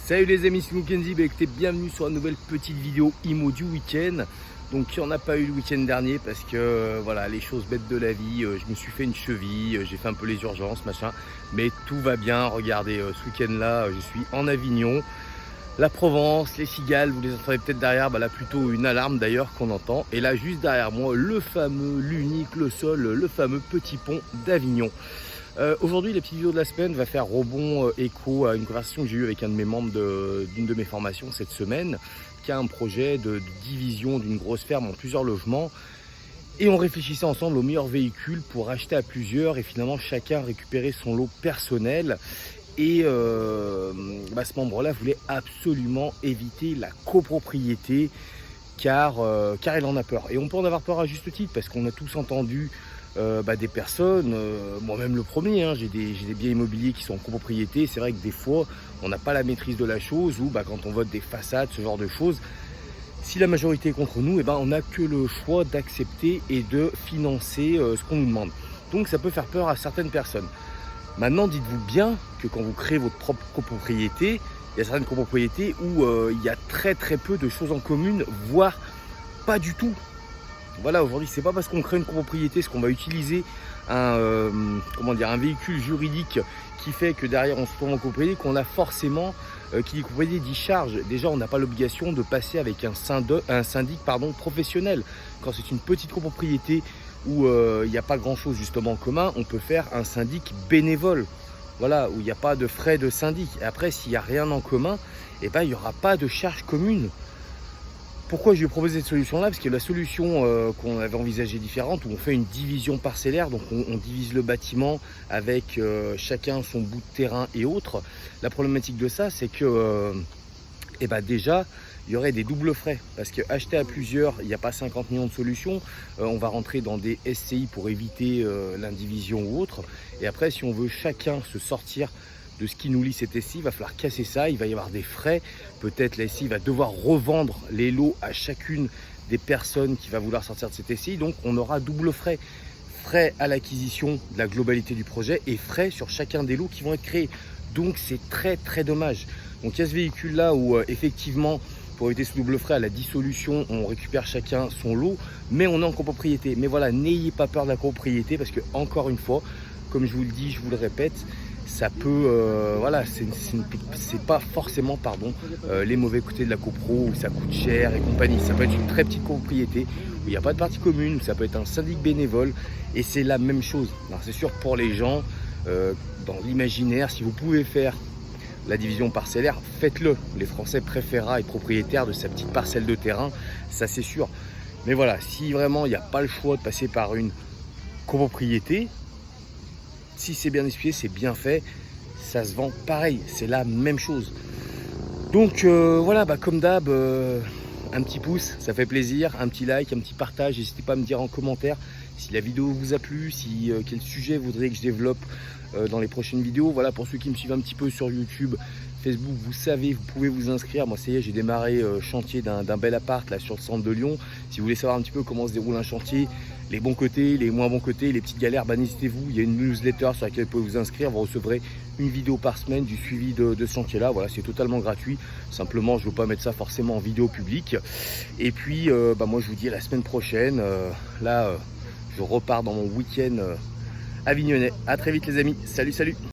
Salut les amis, c'est Mackenzie, écoutez, bienvenue sur une nouvelle petite vidéo IMO du week-end. Donc il n'y en a pas eu le week-end dernier parce que voilà, les choses bêtes de la vie, je me suis fait une cheville, j'ai fait un peu les urgences, machin. Mais tout va bien, regardez, ce week-end là, je suis en Avignon. La Provence, les cigales, vous les entendez peut-être derrière, là plutôt une alarme d'ailleurs qu'on entend. Et là juste derrière moi, le fameux, l'unique, le seul, le fameux petit pont d'Avignon. Aujourd'hui, la petite vidéo de la semaine va faire rebond écho à une conversation que j'ai eue avec un de mes membres d'une de mes formations cette semaine, qui a un projet de division d'une grosse ferme en plusieurs logements. Et on réfléchissait ensemble au meilleur véhicule pour acheter à plusieurs et finalement chacun récupérer son lot personnel. Et ce membre-là voulait absolument éviter la copropriété car il en a peur. Et on peut en avoir peur à juste titre parce qu'on a tous entendu des personnes, moi-même le premier, j'ai des biens immobiliers qui sont en copropriété. C'est vrai que des fois, on n'a pas la maîtrise de la chose ou quand on vote des façades, ce genre de choses, si la majorité est contre nous, on n'a que le choix d'accepter et de financer ce qu'on nous demande. Donc ça peut faire peur à certaines personnes. Maintenant, dites-vous bien que quand vous créez votre propre copropriété, il y a certaines copropriétés où il y a très peu de choses en commune, voire pas du tout. Voilà, aujourd'hui, c'est pas parce qu'on crée une copropriété, ce qu'on va utiliser un véhicule juridique qui fait que derrière on se trouve en copropriété, qu'on a forcément, qui dit copropriété dit charge. Déjà, on n'a pas l'obligation de passer avec un syndic professionnel. Quand c'est une petite copropriété où il n'y a pas grand chose justement en commun, on peut faire un syndic bénévole. Voilà, où il n'y a pas de frais de syndic. Et après, s'il n'y a rien en commun, il n'y aura pas de charge commune. Pourquoi je lui ai proposé cette solution-là? Parce que la solution qu'on avait envisagée différente, où on fait une division parcellaire, donc on divise le bâtiment avec chacun son bout de terrain et autres. La problématique de ça, c'est que déjà, il y aurait des doubles frais. Parce que acheter à plusieurs, il n'y a pas 50 millions de solutions. On va rentrer dans des SCI pour éviter l'indivision ou autre. Et après, si on veut chacun se sortir de ce qui nous lie cette SCI, il va falloir casser ça, il va y avoir des frais. Peut-être la SCI va devoir revendre les lots à chacune des personnes qui va vouloir sortir de cette SCI. Donc on aura double frais. Frais à l'acquisition de la globalité du projet et frais sur chacun des lots qui vont être créés. Donc c'est très dommage. Donc il y a ce véhicule là où effectivement, pour éviter ce double frais à la dissolution, on récupère chacun son lot, mais on est en copropriété. Mais voilà, n'ayez pas peur de la copropriété parce que encore une fois, comme je vous le dis, je vous le répète, ça peut, c'est pas forcément les mauvais côtés de la copro où ça coûte cher et compagnie. Ça peut être une très petite copropriété où il n'y a pas de partie commune, où ça peut être un syndic bénévole et c'est la même chose. Alors c'est sûr pour les gens, dans l'imaginaire, si vous pouvez faire la division parcellaire, faites-le. Les Français préférera être propriétaire de sa petite parcelle de terrain, ça c'est sûr. Mais voilà, si vraiment il n'y a pas le choix de passer par une copropriété, si c'est bien expliqué, c'est bien fait, ça se vend pareil, c'est la même chose. Donc comme d'hab, un petit pouce, ça fait plaisir, un petit like, un petit partage, n'hésitez pas à me dire en commentaire si la vidéo vous a plu, quel sujet vous voudriez que je développe dans les prochaines vidéos. Voilà, pour ceux qui me suivent un petit peu sur YouTube, Facebook, vous savez, vous pouvez vous inscrire. Moi, ça y est, j'ai démarré chantier d'un bel appart là sur le centre de Lyon. Si vous voulez savoir un petit peu comment se déroule un chantier, les bons côtés, les moins bons côtés, les petites galères, n'hésitez-vous. Il y a une newsletter sur laquelle vous pouvez vous inscrire. Vous recevrez une vidéo par semaine du suivi de ce chantier-là. Voilà, c'est totalement gratuit. Simplement, je ne veux pas mettre ça forcément en vidéo publique. Et puis, moi, je vous dis à la semaine prochaine. Je repars dans mon week-end avignonnais. À très vite, les amis. Salut.